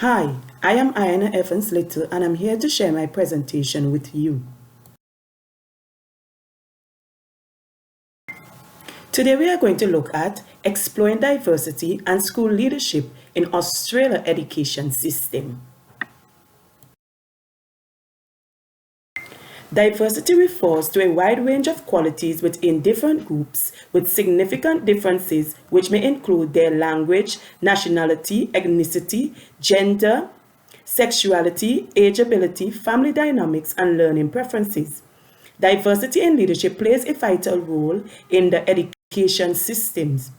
Hi, I am Ayana Evans Little and I'm here to share my presentation with you. Today we are going to look at exploring diversity and school leadership in Australia education system. Diversity refers to a wide range of qualities within different groups with significant differences which may include their language, nationality, ethnicity, gender, sexuality, age ability, family dynamics, and learning preferences. Diversity in leadership plays a vital role in the education systems.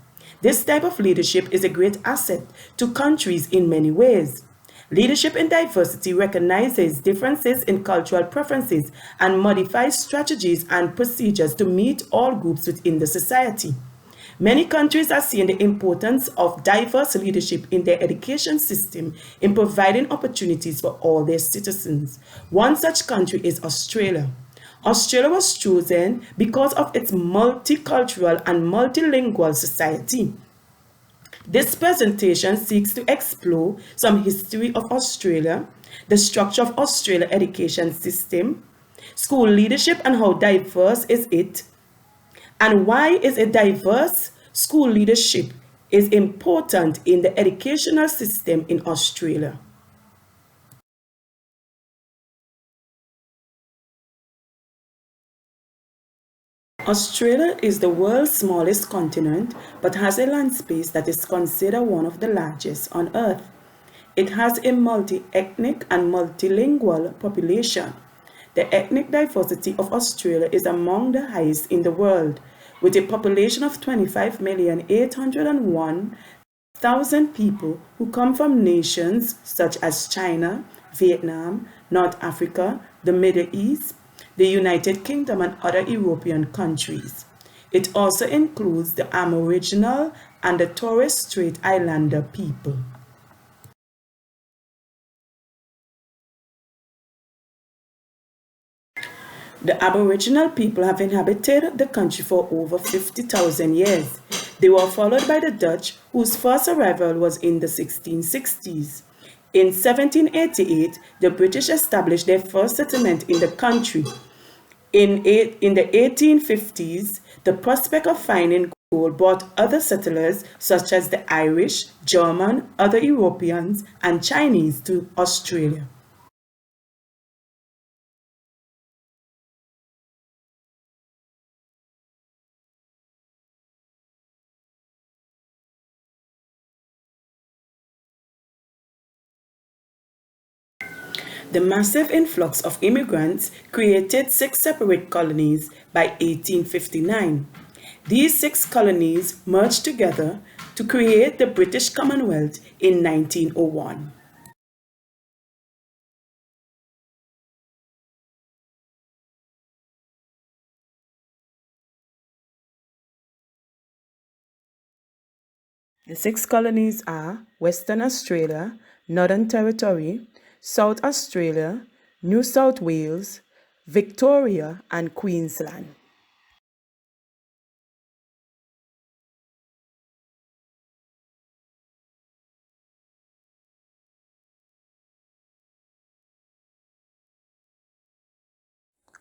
This type of leadership is a great asset to countries in many ways. Leadership in diversity recognizes differences in cultural preferences and modifies strategies and procedures to meet all groups within the society. Many countries are seeing the importance of diverse leadership in their education system in providing opportunities for all their citizens. One such country is Australia. Australia was chosen because of its multicultural and multilingual society. This presentation seeks to explore some history of Australia, the structure of Australia education system, school leadership and how diverse is it, and why is a diverse school leadership is important in the educational system in Australia. Australia is the world's smallest continent but has a land space that is considered one of the largest on Earth. It has a multi-ethnic and multilingual population. The ethnic diversity of Australia is among the highest in the world, with a population of 25,801,000 people who come from nations such as China, Vietnam, North Africa, the Middle East, the United Kingdom, and other European countries. It also includes the Aboriginal and the Torres Strait Islander people. The Aboriginal people have inhabited the country for over 50,000 years. They were followed by the Dutch, whose first arrival was in the 1660s. In 1788, the British established their first settlement in the country. In the 1850s, the prospect of finding gold brought other settlers such as the Irish, German, other Europeans, and Chinese to Australia. The massive influx of immigrants created six separate colonies by 1859. These six colonies merged together to create the British Commonwealth in 1901. The six colonies are Western Australia, Northern Territory, South Australia, New South Wales, Victoria, and Queensland.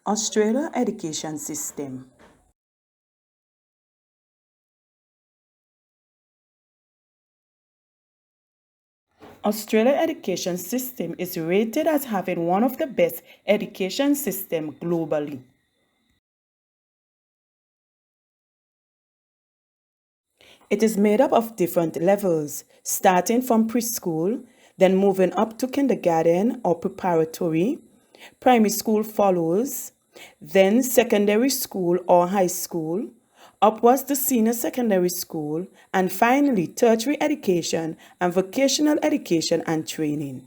Australia education system. Australia education system is rated as having one of the best education system globally. It is made up of different levels, starting from preschool, then moving up to kindergarten or preparatory. Primary school follows, then secondary school or high school, upwards to senior secondary school, and finally tertiary education and vocational education and training.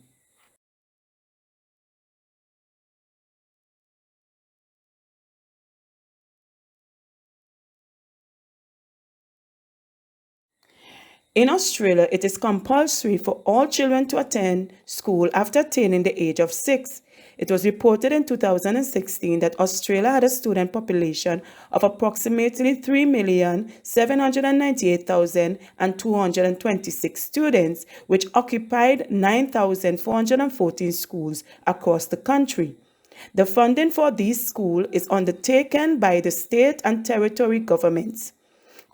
In Australia, it is compulsory for all children to attend school after attaining the age of 6. It was reported in 2016 that Australia had a student population of approximately 3,798,226 students, which occupied 9,414 schools across the country. The funding for these schools is undertaken by the state and territory governments.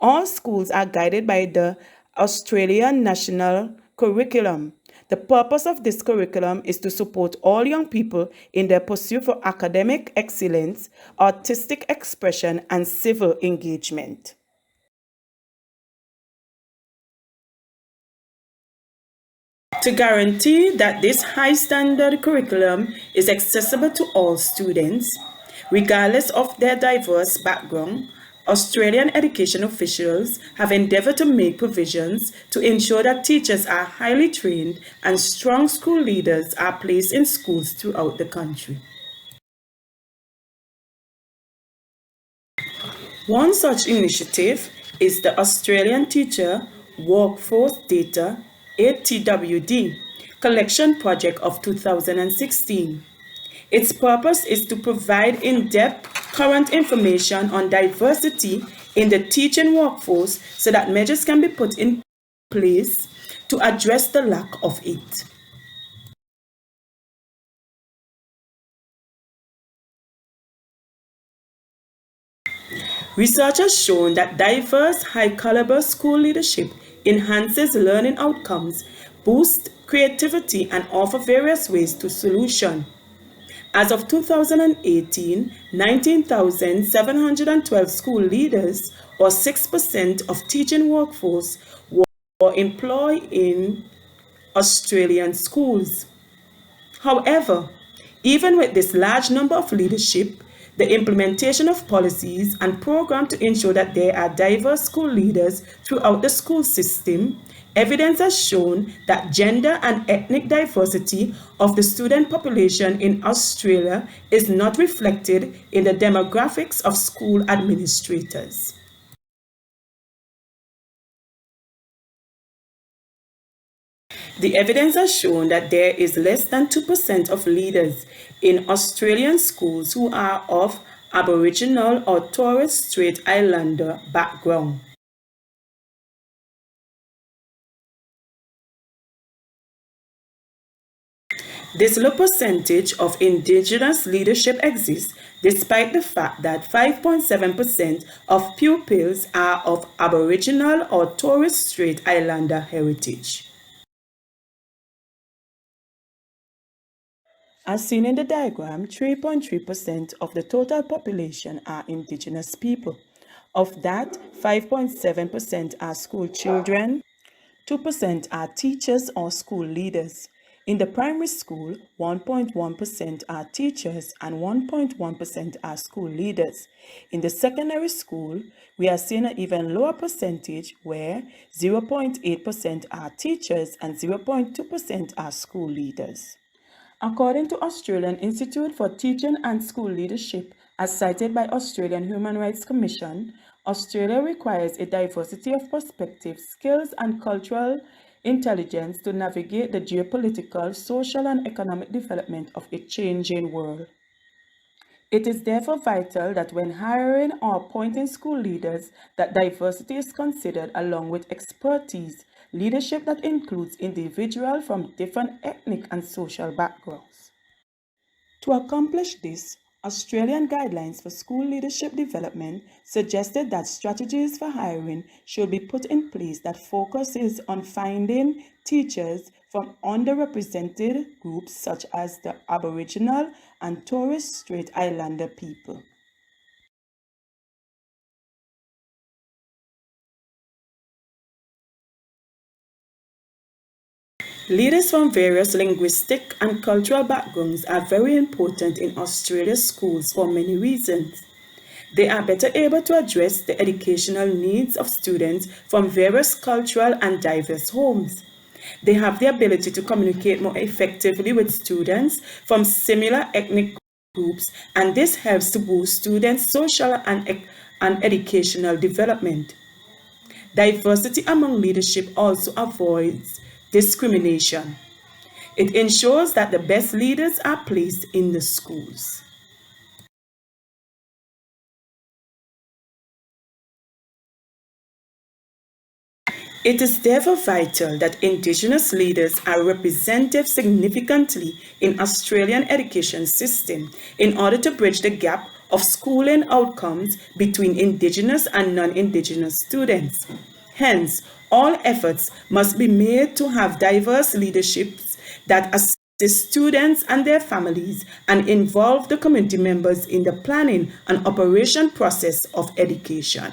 All schools are guided by the Australian National Curriculum. The purpose of this curriculum is to support all young people in their pursuit for academic excellence, artistic expression, and civil engagement. To guarantee that this high-standard curriculum is accessible to all students, regardless of their diverse background, Australian education officials have endeavored to make provisions to ensure that teachers are highly trained and strong school leaders are placed in schools throughout the country. One such initiative is the Australian Teacher Workforce Data (ATWD) collection project of 2016. Its purpose is to provide in-depth current information on diversity in the teaching workforce so that measures can be put in place to address the lack of it. Research has shown that diverse, high-caliber school leadership enhances learning outcomes, boosts creativity, and offers various ways to solution. As of 2018, 19,712 school leaders, or 6% of teaching workforce, were employed in Australian schools. However, even with this large number of leadership, the implementation of policies and programs to ensure that there are diverse school leaders throughout the school system, evidence has shown that gender and ethnic diversity of the student population in Australia is not reflected in the demographics of school administrators. The evidence has shown that there is less than 2% of leaders in Australian schools who are of Aboriginal or Torres Strait Islander background. This low percentage of Indigenous leadership exists despite the fact that 5.7% of pupils are of Aboriginal or Torres Strait Islander heritage. As seen in the diagram, 3.3% of the total population are Indigenous people. Of that, 5.7% are school children, 2% are teachers or school leaders. In the primary school, 1.1% are teachers and 1.1% are school leaders. In the secondary school, we are seeing an even lower percentage where 0.8% are teachers and 0.2% are school leaders. According to Australian Institute for Teaching and School Leadership, as cited by Australian Human Rights Commission, Australia requires a diversity of perspectives, skills, and cultural intelligence to navigate the geopolitical, social, and economic development of a changing world. It is therefore vital that when hiring or appointing school leaders, that diversity is considered along with expertise, leadership that includes individuals from different ethnic and social backgrounds. To accomplish this, Australian guidelines for school leadership development suggested that strategies for hiring should be put in place that focuses on finding teachers from underrepresented groups such as the Aboriginal and Torres Strait Islander people. Leaders from various linguistic and cultural backgrounds are very important in Australia's schools for many reasons. They are better able to address the educational needs of students from various cultural and diverse homes. They have the ability to communicate more effectively with students from similar ethnic groups, and this helps to boost students' social and educational development. Diversity among leadership also avoids discrimination. It ensures that the best leaders are placed in the schools. It is therefore vital that Indigenous leaders are represented significantly in Australian education system in order to bridge the gap of schooling outcomes between Indigenous and non-Indigenous students. Hence, all efforts must be made to have diverse leaderships that assist students and their families and involve the community members in the planning and operation process of education.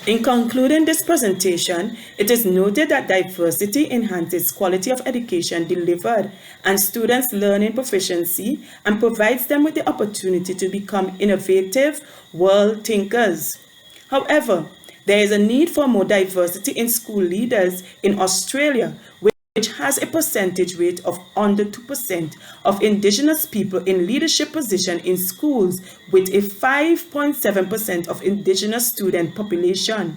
In concluding this presentation, it is noted that diversity enhances quality of education delivered and students' learning proficiency and provides them with the opportunity to become innovative world thinkers. However, there is a need for more diversity in school leaders in Australia, which has a percentage rate of under 2% of Indigenous people in leadership position in schools with a 5.7% of Indigenous student population.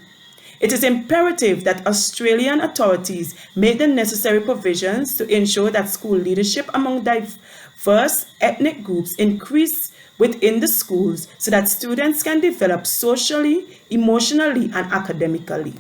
It is imperative that Australian authorities make the necessary provisions to ensure that school leadership among diverse ethnic groups increase within the schools so that students can develop socially, emotionally, and academically.